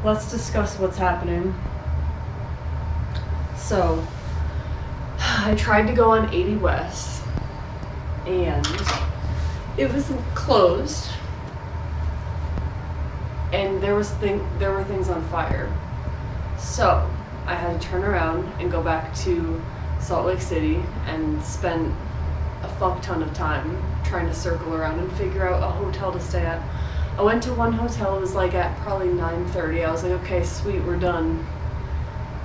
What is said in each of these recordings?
let's discuss what's happening. So, I tried to go on 80 West, and it was closed, and there were things on fire. So, I had to turn around and go back to Salt Lake City and spend a fuck ton of time trying to circle around and figure out a hotel to stay at. I went to one hotel, it was like at probably 9:30. I was like, okay, sweet, we're done.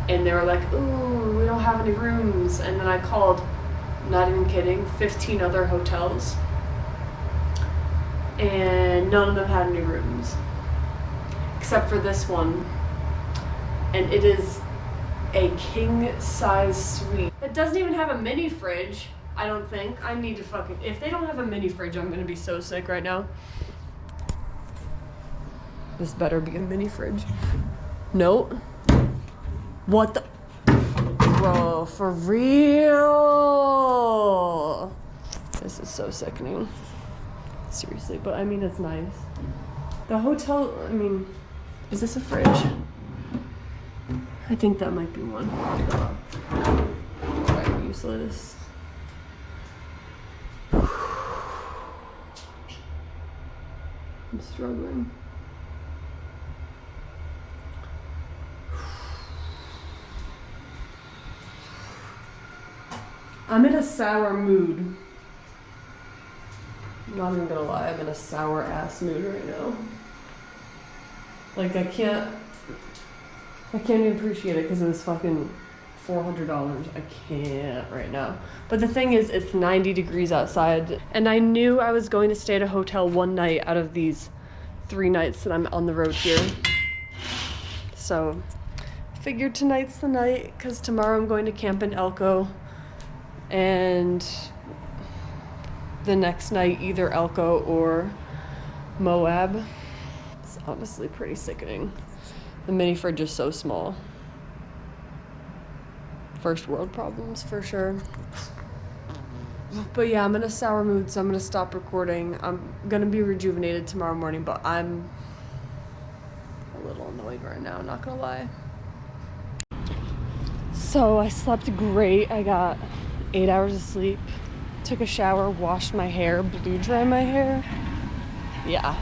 And they were like, ooh, we don't have any rooms. And then I called, not even kidding, 15 other hotels. And none of them had any rooms. Except for this one. And it is a king-size suite. It doesn't even have a mini fridge, I don't think. I need to fucking... If they don't have a mini fridge, I'm gonna be so sick right now. This better be a mini fridge. Nope. What the... Bro, for real? This is so sickening. Seriously, but I mean, it's nice. The hotel, I mean, is this a fridge? I think that might be one. Right, useless. I'm struggling. I'm in a sour mood. I'm not even gonna lie, I'm in a sour ass mood right now. Like, I can't even appreciate it because it was fucking $400. I can't right now. But the thing is, it's 90 degrees outside, and I knew I was going to stay at a hotel one night out of these 3 nights that I'm on the road here. So, figured tonight's the night, because tomorrow I'm going to camp in Elko, and the next night either Elko or Moab. It's honestly pretty sickening. The mini fridge is so small. First world problems for sure. But yeah, I'm in a sour mood, so I'm gonna stop recording. I'm gonna be rejuvenated tomorrow morning, but I'm a little annoyed right now, not gonna lie. So I slept great. I got 8 hours of sleep, took a shower, washed my hair, blew dry my hair. Yeah.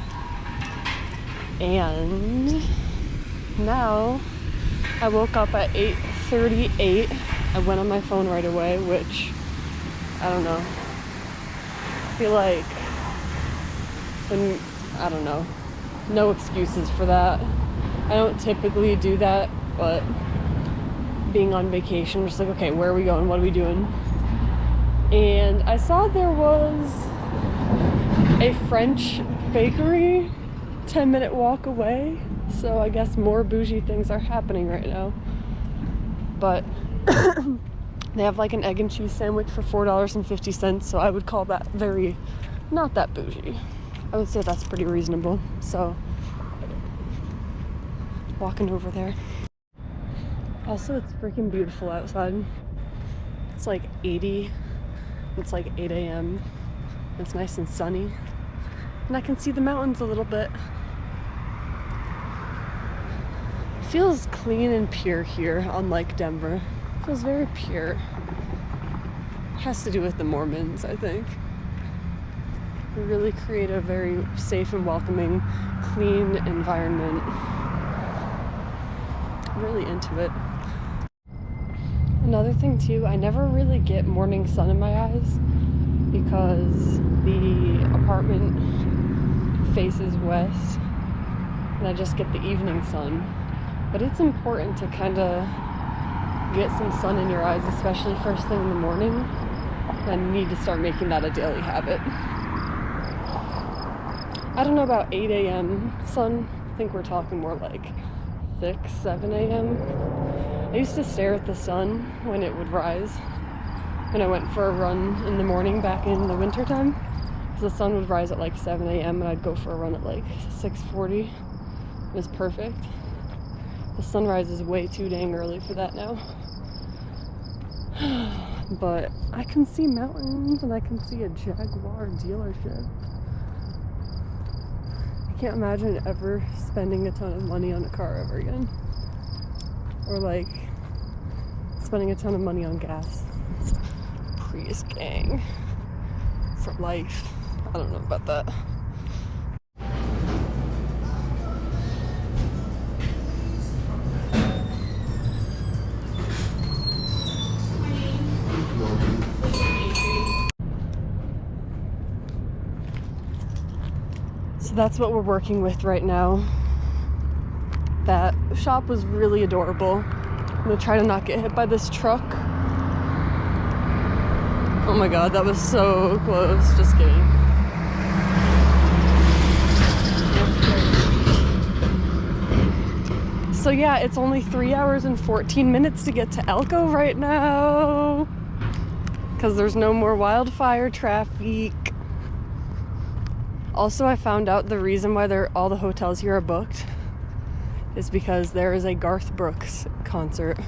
And now I woke up at 8:38. I went on my phone right away, which I don't know. I feel like, I don't know. No excuses for that. I don't typically do that, but being on vacation, I'm just like, okay, where are we going? What are we doing? And I saw there was a French bakery 10-minute walk away. So I guess more bougie things are happening right now. But they have like an egg and cheese sandwich for $4.50. So I would call that very, not that bougie. I would say that's pretty reasonable. So walking over there. Also, it's freaking beautiful outside. It's like 80. It's like 8 a.m. It's nice and sunny. And I can see the mountains a little bit. It feels clean and pure here, unlike Denver. It feels very pure. Has to do with the Mormons, I think. They really create a very safe and welcoming, clean environment. I'm really into it. Another thing too, I never really get morning sun in my eyes because the apartment faces west and I just get the evening sun. But it's important to kind of get some sun in your eyes, especially first thing in the morning. I need to start making that a daily habit. I don't know about 8 a.m. sun. I think we're talking more like 6, 7 a.m. I used to stare at the sun when it would rise when I went for a run in the morning back in the winter time. So the sun would rise at like 7 a.m. and I'd go for a run at like 6:40. It was perfect. The sunrise is way too dang early for that now. But I can see mountains and I can see a Jaguar dealership. I can't imagine ever spending a ton of money on a car ever again. Or like spending a ton of money on gas. Prius gang. For life. I don't know about that. So that's what we're working with right now. That shop was really adorable. I'm gonna try to not get hit by this truck. Oh my god, that was so close. Just kidding. So yeah, it's only 3 hours and 14 minutes to get to Elko right now. Because there's no more wildfire traffic. Also, I found out the reason why all the hotels here are booked is because there is a Garth Brooks concert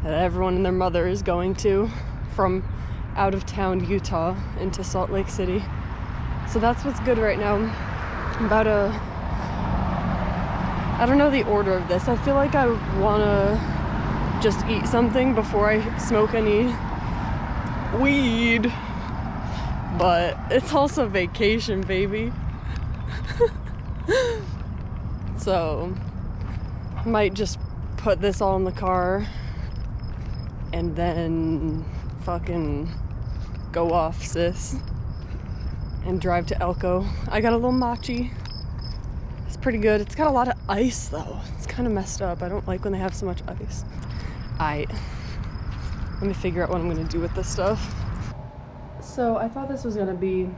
that everyone and their mother is going to from out of town Utah into Salt Lake City. So that's what's good right now. I don't know the order of this. I feel like I wanna just eat something before I smoke any weed. But it's also vacation, baby. So, might just put this all in the car and then fucking go off, sis. And drive to Elko. I got a little matcha. It's pretty good. It's got a lot of ice though. It's kind of messed up. I don't like when they have so much ice. Let me figure out what I'm gonna do with this stuff. So I thought this was gonna be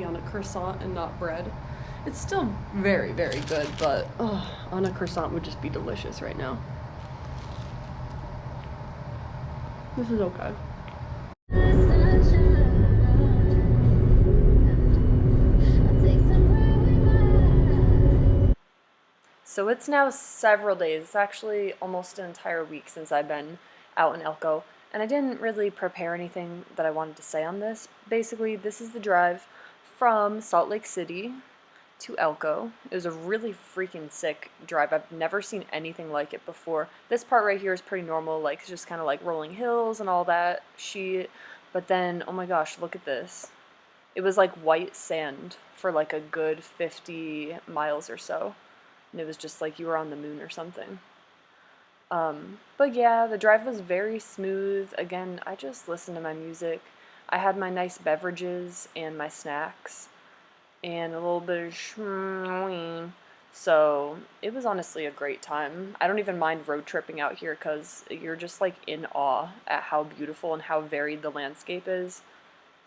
on a croissant and not bread. It's still very, very good, but on a croissant would just be delicious right now. This is okay. So it's now several days. It's actually almost an entire week since I've been out in Elko. And I didn't really prepare anything that I wanted to say on this. Basically, this is the drive from Salt Lake City to Elko. It was a really freaking sick drive. I've never seen anything like it before. This part right here is pretty normal, like it's just kind of like rolling hills and all that shit. But then, oh my gosh, look at this. It was like white sand for like a good 50 miles or so. And it was just like you were on the moon or something. But yeah, the drive was very smooth. Again, I just listened to my music. I had my nice beverages and my snacks and a little bit of schmooing. So it was honestly a great time. I don't even mind road tripping out here because you're just like in awe at how beautiful and how varied the landscape is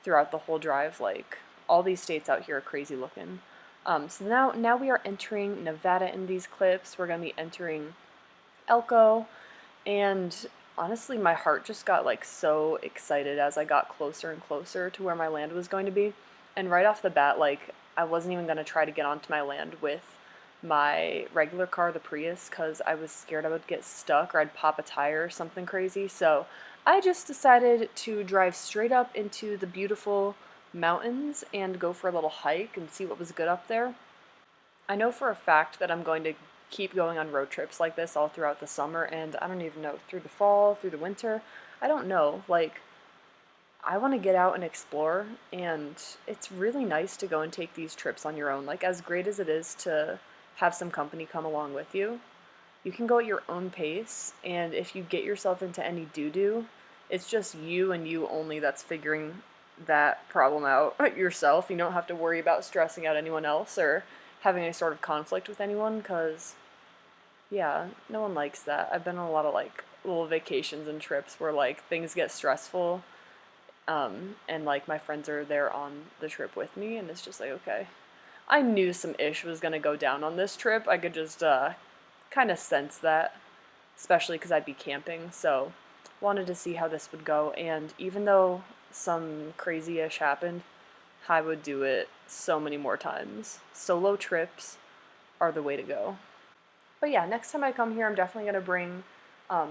throughout the whole drive. Like all these states out here are crazy looking. So now we are entering Nevada in these clips. We're going to be entering Elko, and honestly my heart just got like so excited as I got closer and closer to where my land was going to be. And right off the bat, like I wasn't even going to try to get onto my land with my regular car, the Prius, because I was scared I would get stuck or I'd pop a tire or something crazy. So I just decided to drive straight up into the beautiful mountains and go for a little hike and see what was good up there. I know for a fact that I'm going to keep going on road trips like this all throughout the summer, and I don't even know, through the fall, through the winter, I don't know, like, I want to get out and explore, and it's really nice to go and take these trips on your own. Like, as great as it is to have some company come along with you, you can go at your own pace, and if you get yourself into any doo-doo, it's just you and you only that's figuring that problem out yourself. You don't have to worry about stressing out anyone else or having any sort of conflict with anyone, because yeah, no one likes that. I've been on a lot of like little vacations and trips where like things get stressful, and like my friends are there on the trip with me, and it's just like, okay, I knew some ish was gonna go down on this trip. I could just kind of sense that, especially because I'd be camping, so wanted to see how this would go. And even though some crazy-ish happened, I would do it so many more times. Solo trips are the way to go. But yeah, next time I come here, I'm definitely going to bring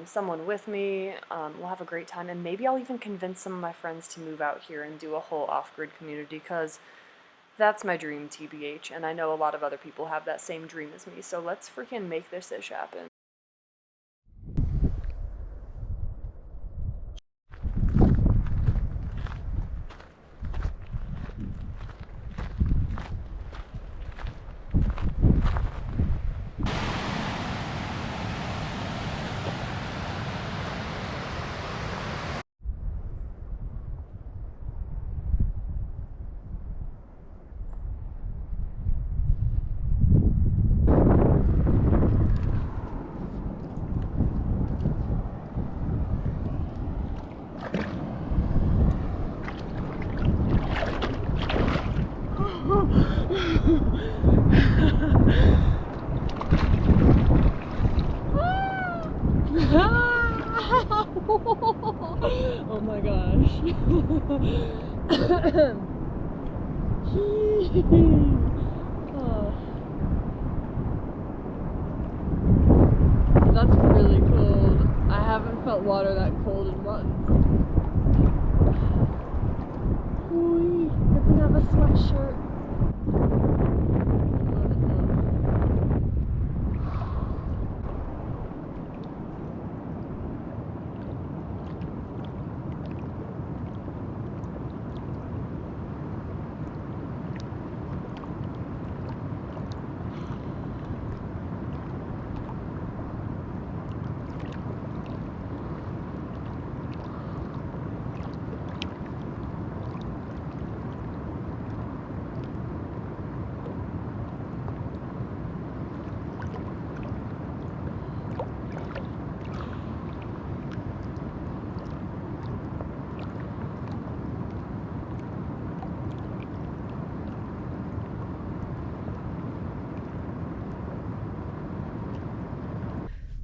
someone with me. We'll have a great time, and maybe I'll even convince some of my friends to move out here and do a whole off-grid community, because that's my dream, TBH, and I know a lot of other people have that same dream as me, so let's freaking make this ish happen. Oh my gosh. Oh. That's really cold. I haven't felt water that cold in months. Ooh, good thing I have a sweatshirt. Love it though.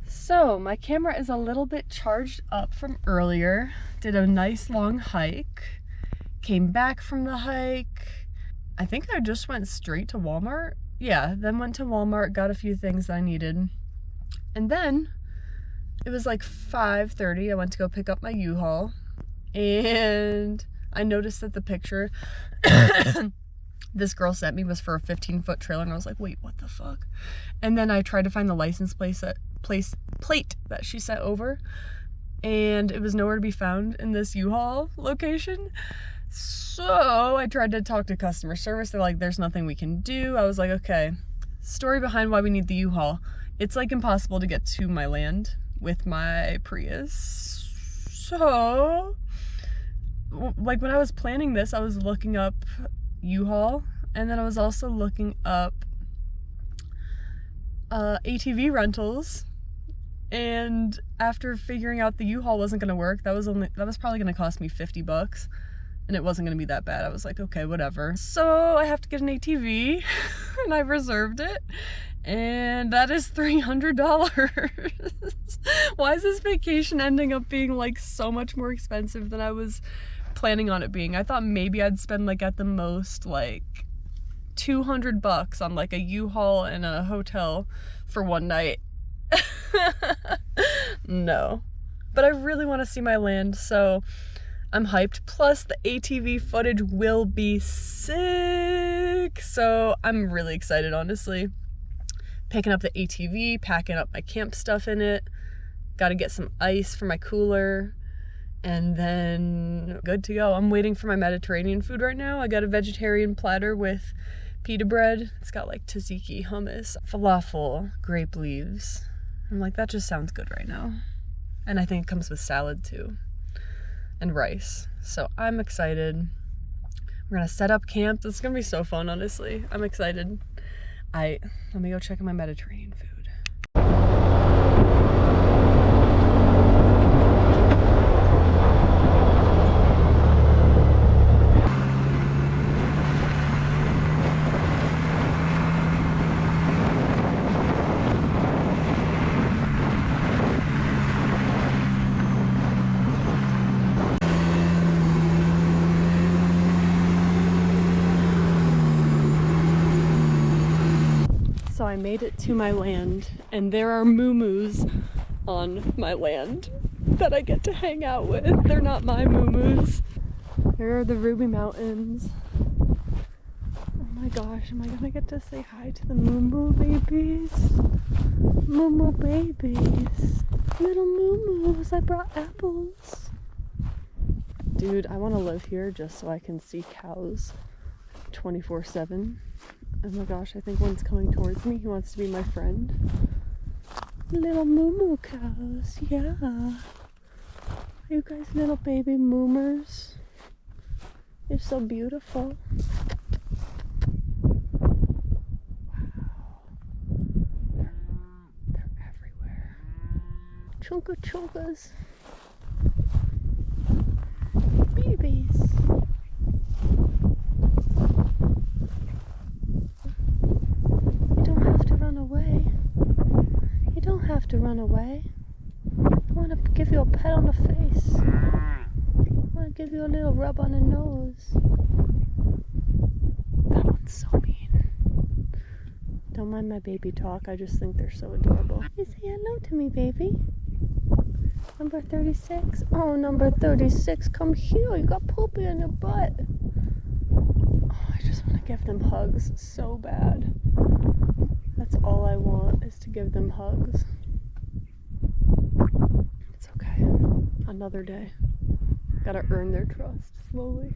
So my camera is a little bit charged up from earlier. Did a nice long hike. Came back from the hike. I think I just went straight to Walmart. Yeah, then went to Walmart, got a few things that I needed. And then it was like 5:30. I went to go pick up my U-Haul. And I noticed that the picture this girl sent me was for a 15-foot trailer, and I was like, wait, what the fuck? And then I tried to find the license plate that she sent over, and it was nowhere to be found in this U-Haul location. So I tried to talk to customer service. They're like, there's nothing we can do. I was like, okay, story behind why we need the U-Haul. It's like impossible to get to my land with my Prius. So like when I was planning this, I was looking up U-Haul, and then I was also looking up ATV rentals, and after figuring out the U-Haul wasn't gonna work, that was probably gonna cost me $50, and it wasn't gonna be that bad. I was like, okay, whatever. So I have to get an ATV and I've reserved it, and that is $300. Why is this vacation ending up being like so much more expensive than I was planning on it being? I thought maybe I'd spend like at the most like $200 on like a U-Haul and a hotel for one night. No, but I really want to see my land, so I'm hyped. Plus the ATV footage will be sick, so I'm really excited, honestly. Picking up the ATV, packing up my camp stuff in it, gotta get some ice for my cooler, and then good to go. I'm waiting for my Mediterranean food right now. I got a vegetarian platter with pita bread. It's got like tzatziki, hummus, falafel, grape leaves. I'm like, that just sounds good right now. And I think it comes with salad too, and rice. So I'm excited. We're gonna set up camp. This is gonna be so fun, honestly. I'm excited. Let me go check on my Mediterranean food. So I made it to my land, and there are moo-moos on my land that I get to hang out with. They're not my moo-moos. There are the Ruby Mountains. Oh my gosh, am I gonna get to say hi to the moo-moo babies? Moo-moo babies. Little moo-moos, I brought apples. Dude, I want to live here just so I can see cows 24/7. Oh my gosh, I think one's coming towards me. He wants to be my friend. Little moo-moo cows, yeah. Are you guys little baby moomers? You're so beautiful. Wow. They're everywhere. Chunka chunkas. Babies. You don't have to run away. You don't have to run away. I want to give you a pat on the face. I want to give you a little rub on the nose. That one's so mean. Don't mind my baby talk. I just think they're so adorable. You say hello to me, baby. Number 36. Oh, number 36, come here. You got poopy on your butt. Oh, I just want to give them hugs so bad. That's all I want, is to give them hugs. It's okay. Another day. Gotta earn their trust slowly.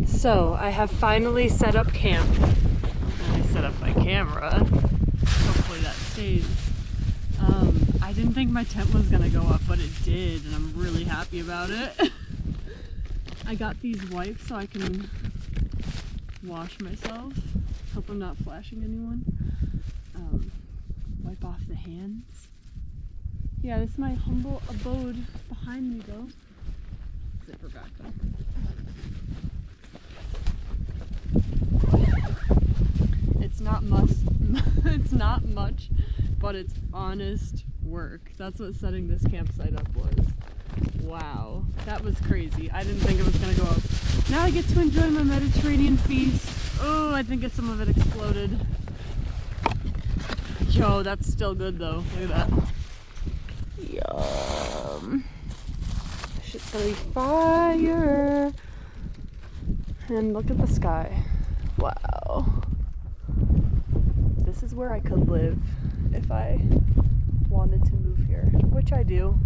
So, I have finally set up camp. And I set up my camera. Hopefully that stays. I didn't think my tent was gonna go up, but it did, and I'm really happy about it. I got these wipes so I can wash myself. Hope I'm not flashing anyone. Wipe off the hands. Yeah, this is my humble abode behind me though. Zipper back though. It's not much, but it's honest work. That's what setting this campsite up was. Wow, that was crazy. I didn't think it was gonna go up. Now I get to enjoy my Mediterranean feast. Oh, I think some of it exploded. Yo, that's still good though. Look at that. Yum. Shit's gonna be fire. And look at the sky. Wow. This is where I could live if I wanted to move here, which I do.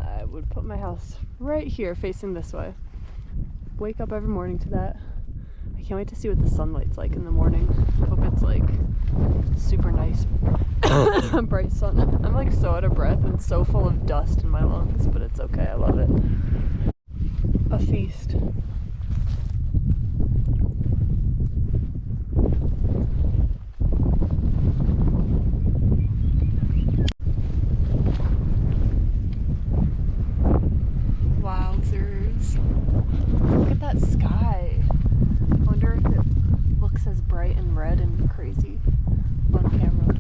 I would put my house right here facing this way. Wake up every morning to that. I can't wait to see what the sunlight's like in the morning. Hope it's like super nice bright sun. I'm like so out of breath and so full of dust in my lungs, but it's okay, I love it. A feast. Wowzers. Look at that sky. I wonder if it looks as bright and red and crazy on camera.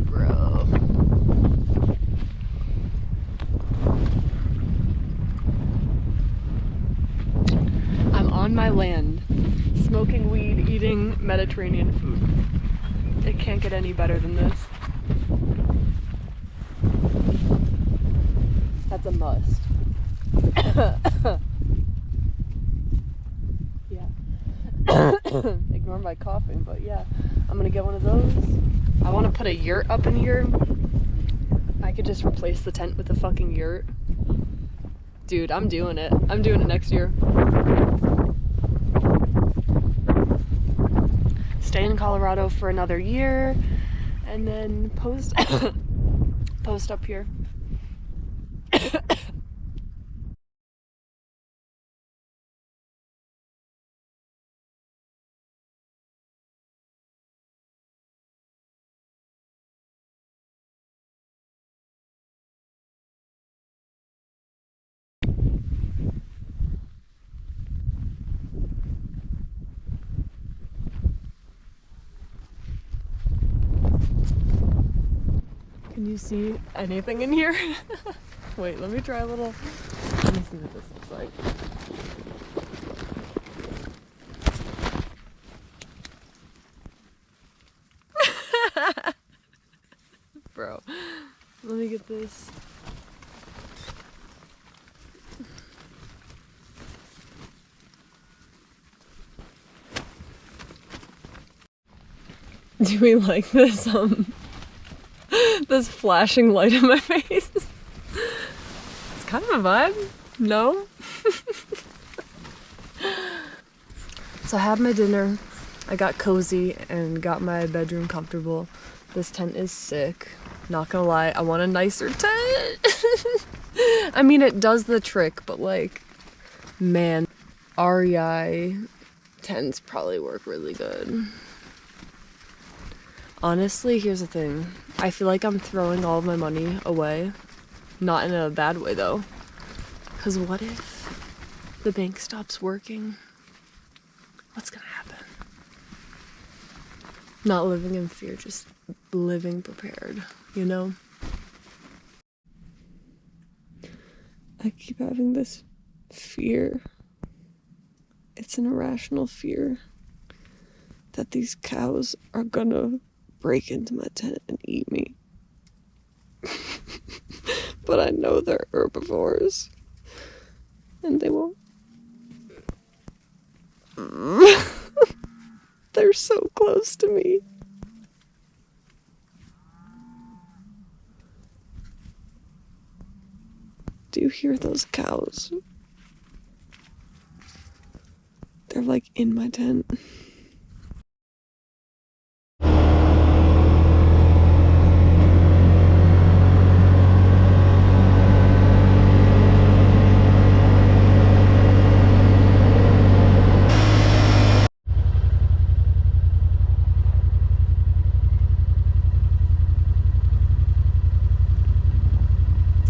Bro. I'm on my land, smoking weed, eating Mediterranean food. It can't get any better than this. That's a must. Yeah. Ignore my coughing, but yeah, I'm gonna get one of those. I want to put a yurt up in here. I could just replace the tent with a fucking yurt. Dude, I'm doing it. I'm doing it next year. Stay in Colorado for another year and then post up here. Can you see anything in here? Wait, let me try a little. Let me see what this looks like. Bro, this. Do we like this this flashing light in my face? It's kind of a vibe, no? So I had my dinner, I got cozy and got my bedroom comfortable. This tent is sick, not gonna lie, I want a nicer tent. I mean, it does the trick, but like, man, REI tents probably work really good. Honestly, here's the thing. I feel like I'm throwing all of my money away. Not in a bad way though. Because what if the bank stops working? What's gonna happen? Not living in fear, just living prepared, you know? I keep having this fear. It's an irrational fear that these cows are gonna break into my tent and eat me. But I know they're herbivores and they won't. They're so close to me. Do you hear those cows? They're like in my tent.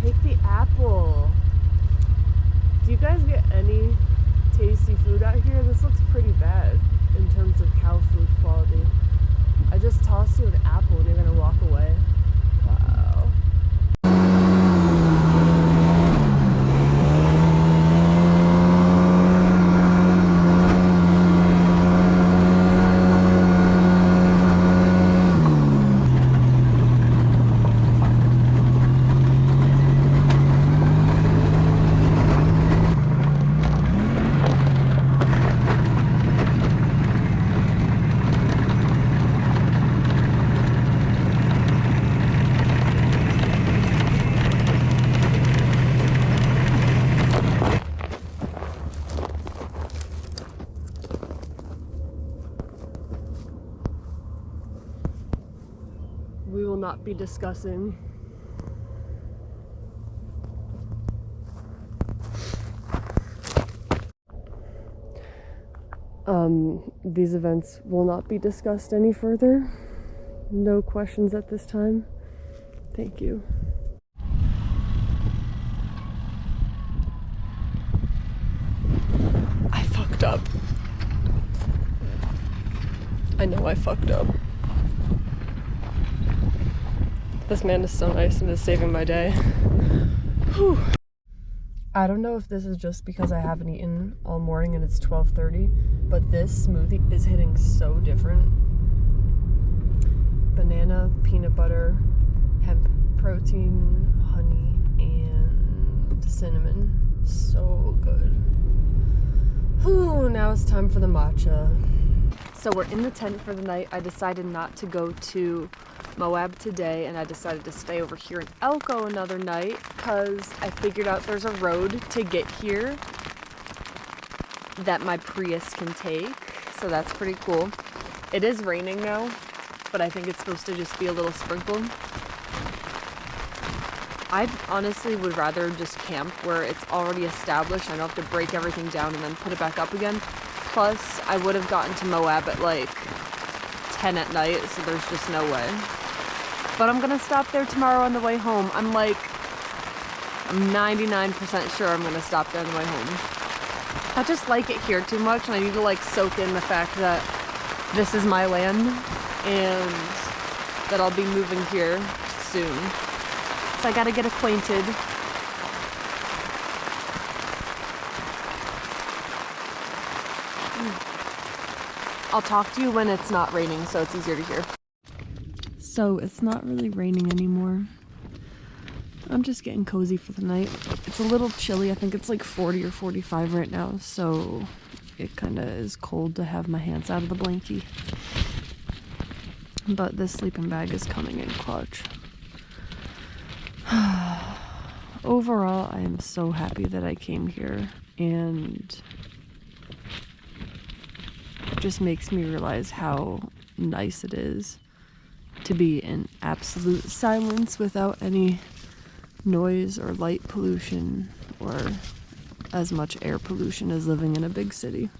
Take the apple. Do you guys get any tasty food out here? This looks pretty bad in terms of cow food quality. I just tossed you an apple and you're gonna walk away. Wow. We will not be discussing these events will not be discussed any further. No questions at this time. Thank you. I fucked up. I know I fucked up. This man is so nice and is saving my day. Whew. I don't know if this is just because I haven't eaten all morning and it's 12:30, but this smoothie is hitting so different. Banana, peanut butter, hemp protein, honey, and cinnamon. So good. Whew, now it's time for the matcha. So we're in the tent for the night. I decided not to go to Moab today, and I decided to stay over here in Elko another night because I figured out there's a road to get here that my Prius can take, so that's pretty cool. It is raining now, but I think it's supposed to just be a little sprinkle. I honestly would rather just camp where it's already established. I don't have to break everything down and then put it back up again. Plus, I would have gotten to Moab at like 10 at night, so there's just no way. But I'm gonna stop there tomorrow on the way home. I'm 99% sure I'm gonna stop there on the way home. I just like it here too much, and I need to like soak in the fact that this is my land and that I'll be moving here soon. So I gotta get acquainted. I'll talk to you when it's not raining, so it's easier to hear. So it's not really raining anymore. I'm just getting cozy for the night. It's a little chilly. I think it's like 40 or 45 right now, so it kind of is cold to have my hands out of the blankie. But this sleeping bag is coming in clutch. Overall, I am so happy that I came here, and it just makes me realize how nice it is to be in absolute silence without any noise or light pollution or as much air pollution as living in a big city.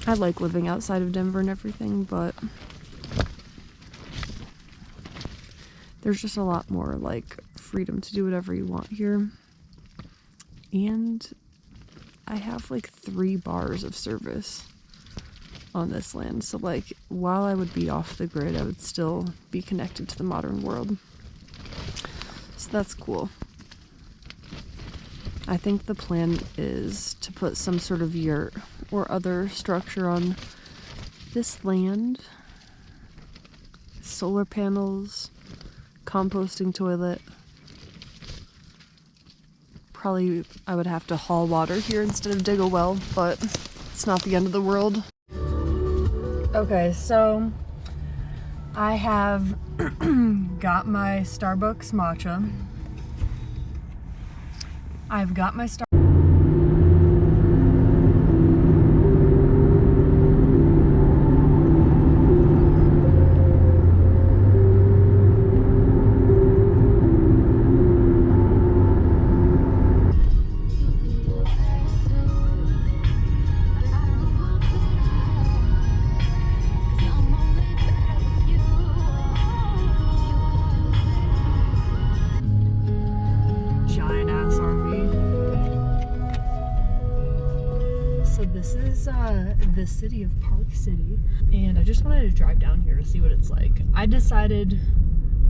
I like living outside of Denver and everything, but there's just a lot more like freedom to do whatever you want here. And I have like 3 bars of service on this land, so like while I would be off the grid, I would still be connected to the modern world. So that's cool. I think the plan is to put some sort of yurt or other structure on this land. Solar panels, composting toilet. Probably I would have to haul water here instead of dig a well, but it's not the end of the world. Okay, so I have got my Starbucks matcha. I've got my the city of Park City, and I just wanted to drive down here to see what it's like. I decided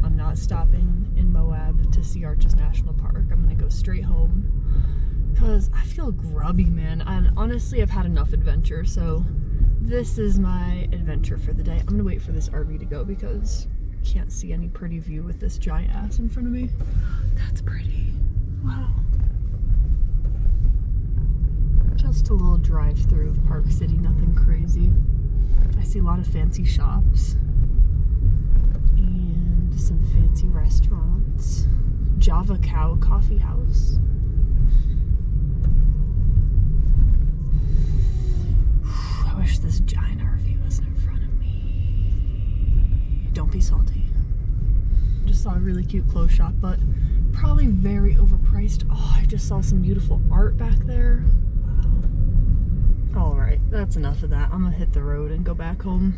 I'm not stopping in Moab to see Arches National Park. I'm gonna go straight home because I feel grubby, man, and honestly I've had enough adventure, so this is my adventure for the day. I'm gonna wait for this RV to go because I can't see any pretty view with this giant ass in front of me. That's pretty. Wow. Just a little drive through of Park City, nothing crazy. I see a lot of fancy shops and some fancy restaurants. Java Cow Coffee House. I wish this giant RV wasn't in front of me. Don't be salty. Just saw a really cute clothes shop, but probably very overpriced. Oh, I just saw some beautiful art back there. Alright, that's enough of that. I'm gonna hit the road and go back home.